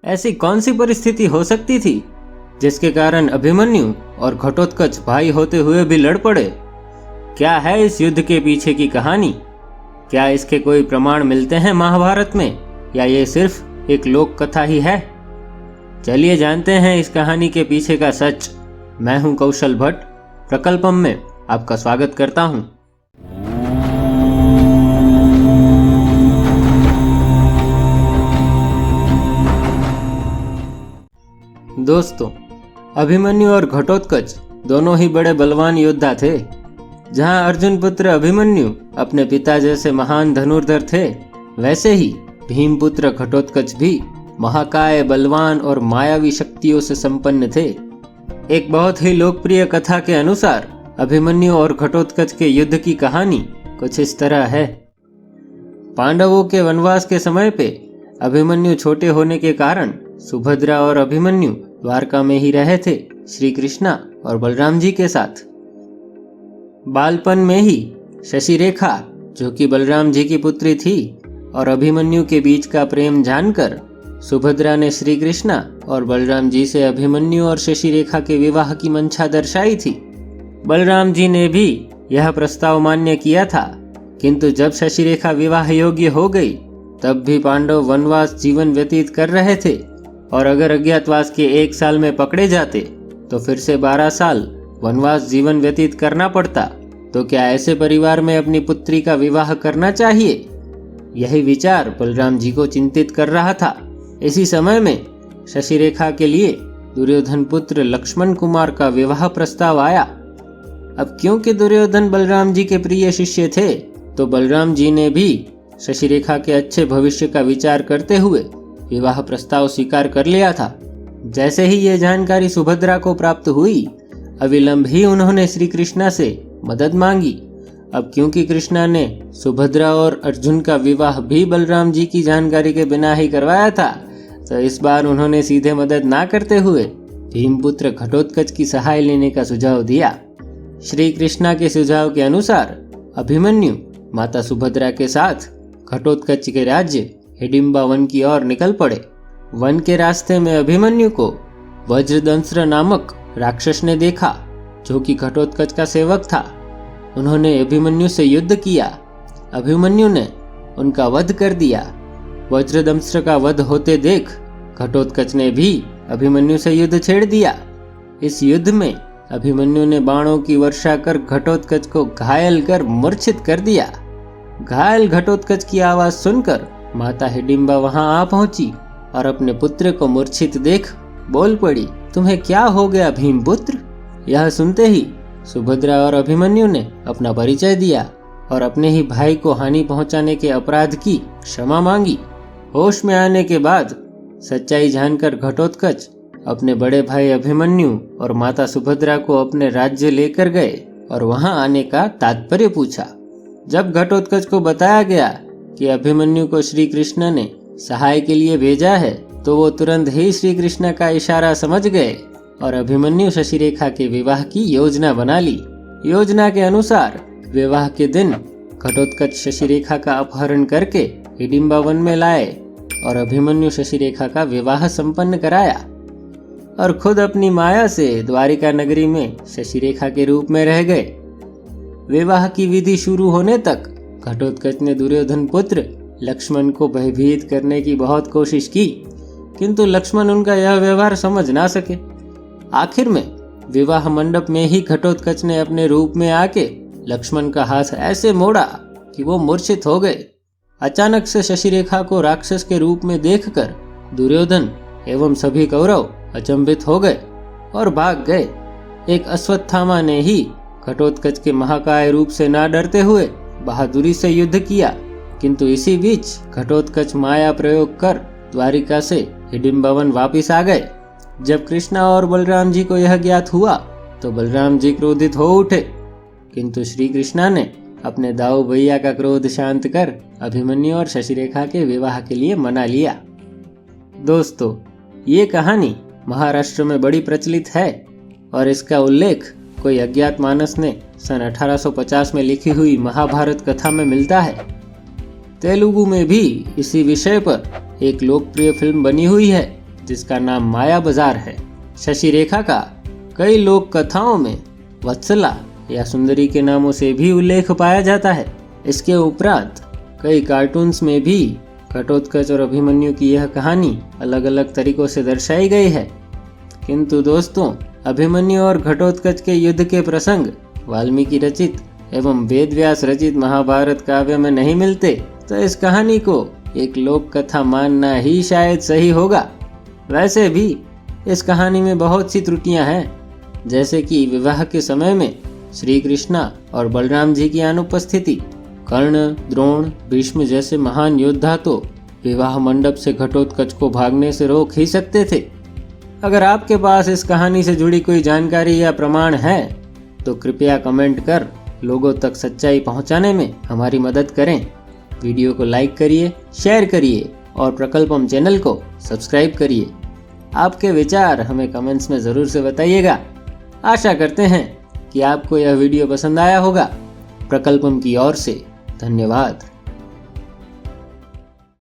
ऐसी कौन सी परिस्थिति हो सकती थी जिसके कारण अभिमन्यु और घटोत्कच भाई होते हुए भी लड़ पड़े? क्या है इस युद्ध के पीछे की कहानी? क्या इसके कोई प्रमाण मिलते हैं महाभारत में, या ये सिर्फ एक लोक कथा ही है? चलिए जानते हैं इस कहानी के पीछे का सच। मैं हूं कौशल भट्ट, प्रकल्पम में आपका स्वागत करता हूं। दोस्तों, अभिमन्यु और घटोत्कच दोनों ही बड़े बलवान योद्धा थे। जहां अर्जुन पुत्र अभिमन्यु अपने पिता जैसे महान धनुर्धर थे, वैसे ही भीम पुत्र घटोत्कच भी महाकाय, बलवान और मायावी शक्तियों से संपन्न थे। एक बहुत ही लोकप्रिय कथा के अनुसार अभिमन्यु और घटोत्कच के युद्ध की कहानी कुछ इस तरह है। पांडवों के वनवास के समय पे अभिमन्यु छोटे होने के कारण सुभद्रा और अभिमन्यु द्वारका में ही रहे थे, श्री कृष्णा और बलराम जी के साथ। बालपन में ही शशि रेखा, जो कि बलराम जी की पुत्री थी, और अभिमन्यु के बीच का प्रेम जानकर सुभद्रा ने श्री कृष्णा और बलराम जी से अभिमन्यु और शशि रेखा के विवाह की मंशा दर्शाई थी। बलराम जी ने भी यह प्रस्ताव मान्य किया था, किंतु जब शशि रेखा विवाह योग्य हो गई, तब भी पांडव वनवास जीवन व्यतीत कर रहे थे, और अगर अज्ञातवास के 1 साल में पकड़े जाते तो फिर से 12 साल वनवास जीवन व्यतीत करना पड़ता। तो क्या ऐसे परिवार में अपनी पुत्री का विवाह करना चाहिए? यही विचार बलराम जी को चिंतित कर रहा था। इसी समय में शशि रेखा के लिए दुर्योधन पुत्र लक्ष्मण कुमार का विवाह प्रस्ताव आया। अब क्योंकि दुर्योधन बलराम जी के प्रिय शिष्य थे, तो बलराम जी ने भी शशि रेखा के अच्छे भविष्य का विचार करते हुए विवाह प्रस्ताव स्वीकार कर लिया था। जैसे ही ये जानकारी सुभद्रा को प्राप्त हुई, अविलंब ही उन्होंने श्री कृष्णा से मदद मांगी। अब क्योंकि कृष्णा ने सुभद्रा और अर्जुन का विवाह भी बलराम जी की जानकारी के बिना ही करवाया था, तो इस बार उन्होंने सीधे मदद ना करते हुए भीमपुत्र घटोत्कच की सहाय लेने का सुझाव दिया। श्री कृष्णा के सुझाव के अनुसार अभिमन्यु माता सुभद्रा के साथ घटोत्कच के राज्य हिडिंबा वन की ओर निकल पड़े। वन के रास्ते में अभिमन्यु को वज्रदंस्र नामक राक्षस ने देखा, जो कि घटोत्कच का सेवक था। उन्होंने अभिमन्यु से युद्ध किया। अभिमन्यु ने उनका वध कर दिया। वज्रदंस्र का वध होते देख घटोत्कच ने भी अभिमन्यु से युद्ध छेड़ दिया। इस युद्ध में अभिमन्यु ने बाणों की वर्षा कर घटोत्कच को घायल कर मूर्छित कर दिया। घायल घटोत्कच की आवाज सुनकर माता हिडिंबा वहां आ पहुंची और अपने पुत्र को मूर्छित देख बोल पड़ी, तुम्हें क्या हो गया भीमपुत्र? यह सुनते ही सुभद्रा और अभिमन्यु ने अपना परिचय दिया और अपने ही भाई को हानि पहुंचाने के अपराध की क्षमा मांगी। होश में आने के बाद सच्चाई जानकर घटोत्कच अपने बड़े भाई अभिमन्यु और माता सुभद्रा को अपने राज्य लेकर गए और वहां आने का तात्पर्य पूछा। जब घटोत्कच को बताया गया कि अभिमन्यु को श्री कृष्ण ने सहाय के लिए भेजा है, तो वो तुरंत ही श्री कृष्ण का इशारा समझ गए और अभिमन्यु शशि रेखा के विवाह की योजना बना ली। योजना के अनुसार विवाह के दिन घटोत्कच शशि रेखा का अपहरण करके हिडिंबा वन में लाए और अभिमन्यु शशि रेखा का विवाह संपन्न कराया, और खुद अपनी माया से द्वारिका नगरी में शशि रेखा के रूप में रह गए। विवाह की विधि शुरू होने तक घटोत्कच ने दुर्योधन पुत्र लक्ष्मण को भयभीत करने की बहुत कोशिश की, किंतु लक्ष्मण उनका यह व्यवहार समझ ना सके। आखिर में विवाह मंडप में ही घटोत्कच ने अपने रूप में आके लक्ष्मण का हाथ ऐसे मोड़ा कि वो मूर्छित हो गए। अचानक से शशि रेखा को राक्षस के रूप में देखकर दुर्योधन एवं सभी कौरव अचंभित हो गए और भाग गए। एक अश्वत्थामा ने ही घटोत्कच के महाकाय रूप से ना डरते हुए बहादुरी से युद्ध किया, किंतु इसी बीच घटोत्कच माया प्रयोग कर द्वारिका से हिडिंबा वन वापिस आ गए। जब कृष्णा और बलराम जी को यह ज्ञात हुआ, तो बलराम जी क्रोधित हो उठे, किंतु श्री कृष्णा ने अपने दाऊ भैया का क्रोध शांत कर अभिमन्यु और शशि रेखा के विवाह के लिए मना लिया। दोस्तों, ये कहानी महाराष्ट्र में बड़ी प्रचलित है और इसका उल्लेख कोई अज्ञात मानस ने सन 1850 में लिखी हुई महाभारत कथा में मिलता है। तेलुगु में भी इसी विषय पर एक लोकप्रिय फिल्म बनी हुई है, जिसका नाम माया बाजार है। शशि रेखा का कई लोक कथाओं में वत्सला या सुंदरी के नामों से भी उल्लेख पाया जाता है। इसके उपरांत कई कार्टून्स में भी घटोत्कच और अभिमन्यु की यह कहानी अलग अलग तरीकों से दर्शाई गई है। किंतु दोस्तों, अभिमन्यु और घटोत्कच के युद्ध के प्रसंग वाल्मीकि रचित एवं वेदव्यास रचित महाभारत काव्य में नहीं मिलते, तो इस कहानी को एक लोक कथा मानना ही शायद सही होगा। वैसे भी इस कहानी में बहुत सी त्रुटियां हैं, जैसे कि विवाह के समय में श्री कृष्णा और बलराम जी की अनुपस्थिति। कर्ण, द्रोण, भीष्म जैसे महान योद्धा तो विवाह मंडप से घटोत्कच को भागने से रोक ही सकते थे। अगर आपके पास इस कहानी से जुड़ी कोई जानकारी या प्रमाण है तो कृपया कमेंट कर लोगों तक सच्चाई पहुंचाने में हमारी मदद करें। वीडियो को लाइक करिए, शेयर करिए और प्रकल्पम चैनल को सब्सक्राइब करिए। आपके विचार हमें कमेंट्स में ज़रूर से बताइएगा। आशा करते हैं कि आपको यह वीडियो पसंद आया होगा। प्रकल्पम की ओर से धन्यवाद।